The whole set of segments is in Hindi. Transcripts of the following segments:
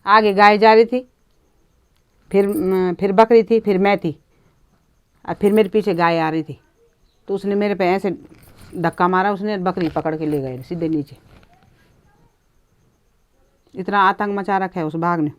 आगे गाय जा रही थी, फिर बकरी थी, फिर मैं थी, और फिर मेरे पीछे गाय आ रही थी। तो उसने मेरे पे ऐसे धक्का मारा, उसने बकरी पकड़ के ले गए सीधे नीचे। इतना आतंक मचा रखा है उस बाघ ने।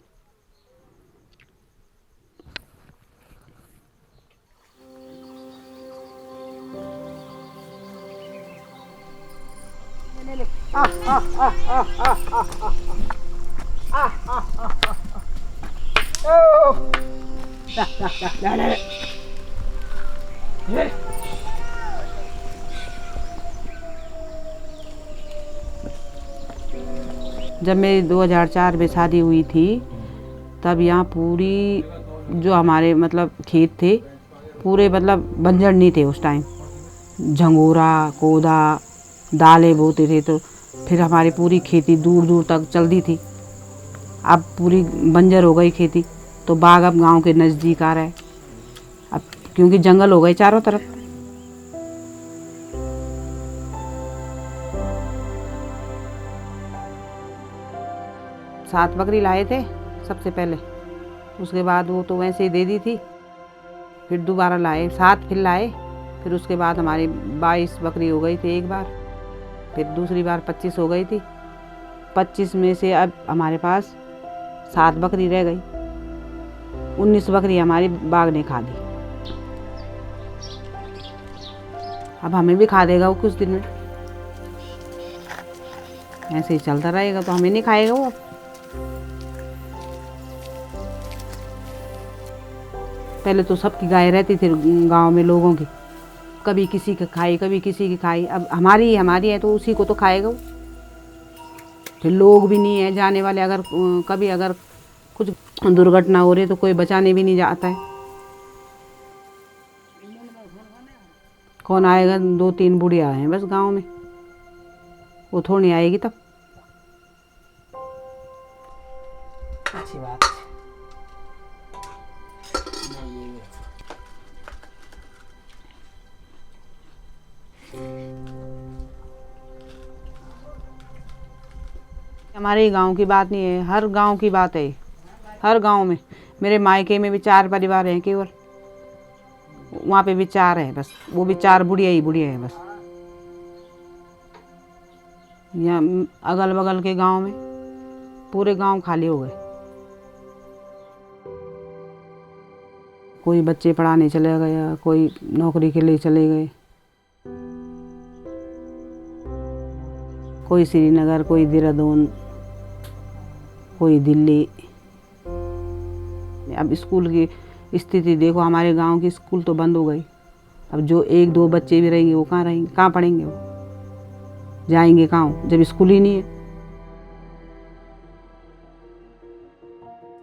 जब मेरी 2004 में शादी हुई थी, तब यहाँ पूरी जो हमारे मतलब खेत थे पूरे मतलब बंजर नहीं थे उस टाइम। झंगोरा कोदा दालें बोते थे, तो फिर हमारी पूरी खेती दूर दूर तक चलती थी। अब पूरी बंजर हो गई खेती, तो बाग अब गांव के नज़दीक आ रहा है, अब क्योंकि जंगल हो गए चारों तरफ। सात बकरी लाए थे सबसे पहले, उसके बाद वो तो वैसे ही दे दी थी। फिर दोबारा लाए 7, फिर लाए, फिर उसके बाद हमारी 22 बकरी हो गई थी एक बार, फिर दूसरी बार 25 हो गई थी। 25 में से अब हमारे पास 7 बकरी रह गई। 19 बकरी हमारी बाघ ने खा दी। अब हमें भी खा देगा वो कुछ दिन में, ऐसे ही चलता रहेगा तो हमें नहीं खाएगा वो। पहले तो सबकी गाय रहती थी गांव में लोगों की, कभी किसी की खाई कभी किसी की खाई। अब हमारी है तो उसी को तो खाएगा वो। फिर लोग भी नहीं है जाने वाले, अगर कभी अगर कुछ दुर्घटना हो रही तो कोई बचाने भी नहीं जाता है। कौन आएगा? 2-3 बुढ़िया हैं बस गांव में, वो थोड़ी आएगी तब। अच्छी बात है। हमारे ही गांव की बात नहीं है, हर गांव की बात है। हर गांव में, मेरे मायके में भी 4 परिवार हैं केवल, वहाँ पे भी 4 हैं बस, वो भी 4 बुढ़िया ही बुढ़िया हैं बस। यहाँ अगल बगल के गांव में पूरे गांव खाली हो गए। कोई बच्चे पढ़ाने चले गया, कोई नौकरी के लिए चले गए, कोई श्रीनगर, कोई देहरादून, कोई दिल्ली। अब स्कूल की स्थिति देखो, हमारे गांव की स्कूल तो बंद हो गई। अब जो 1-2 बच्चे भी रहेंगे वो कहाँ रहेंगे, कहाँ पढ़ेंगे, वो जाएंगे कहाँ जब स्कूल ही नहीं है।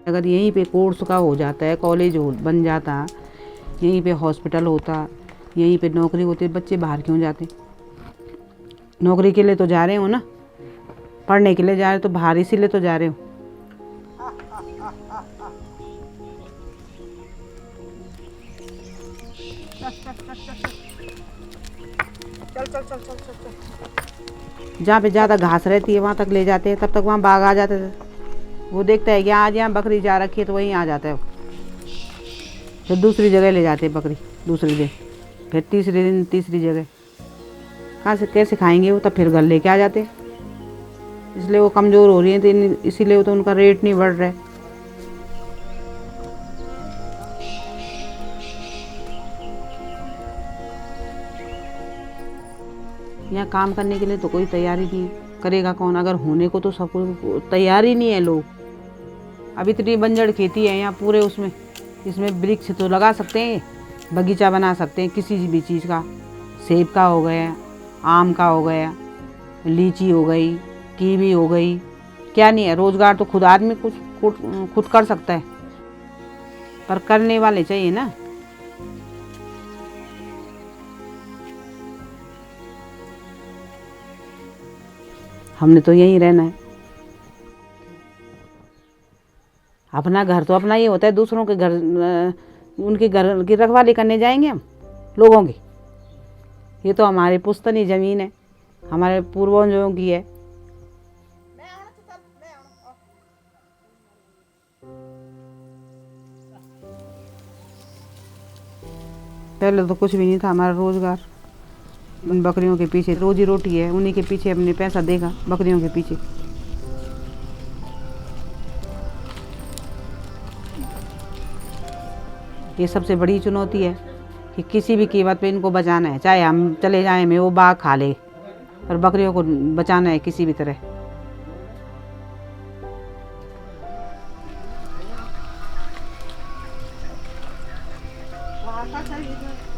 अगर यहीं पे कोर्स का हो जाता है, कॉलेज बन जाता, यहीं पे हॉस्पिटल होता, यहीं पे नौकरी होती, बच्चे बाहर क्यों जाते? नौकरी के लिए तो जा रहे हो ना, पढ़ने के लिए जा रहे हो तो बाहर इसीलिए तो जा रहे हो। चल चल चल चल चल चल। जहाँ पे ज़्यादा घास रहती है वहाँ तक ले जाते हैं, तब तक वहाँ बाघ आ जाते थे। वो देखता है कि आज यहाँ बकरी जा रखी है तो वहीं आ जाता है। फिर दूसरी जगह ले जाते हैं बकरी, दूसरी दिन, फिर तीसरे दिन तीसरी जगह। कहाँ से कैसे खाएंगे वो? तब फिर घर लेके आ जाते हैं। इसलिए वो कमज़ोर हो रही है, तो इसीलिए वो तो उनका रेट नहीं बढ़ रहा है। यहाँ काम करने के लिए तो कोई तैयारी नहीं है, करेगा कौन? अगर होने को तो सब कुछ तैयार ही नहीं है लोग। अब इतनी बंजर खेती है यहाँ पूरे उसमें, इसमें वृक्ष तो लगा सकते हैं, बगीचा बना सकते हैं किसी भी चीज़ का। सेब का हो गया, आम का हो गया, लीची हो गई, कीवी हो गई, क्या नहीं है। रोजगार तो खुद आदमी कुछ खुद कर सकता है, पर करने वाले चाहिए ना। हमने तो यहीं रहना है। अपना घर तो अपना ही होता है, दूसरों के घर उनके घर की रखवाली करने जाएंगे हम लोगों की? ये तो हमारी पुश्तनी ज़मीन है, हमारे पूर्वजों की है। पहले तो कुछ भी नहीं था हमारा रोजगार, उन बकरियों के पीछे रोजी रोटी है, उन्हीं के पीछे हमने पैसा देगा, बकरियों के पीछे। ये सबसे बड़ी चुनौती है कि किसी भी कीमत पे इनको बचाना है, चाहे हम चले जाएं में वो बाघ खा ले, पर बकरियों को बचाना है किसी भी तरह। वहाँ का सही है।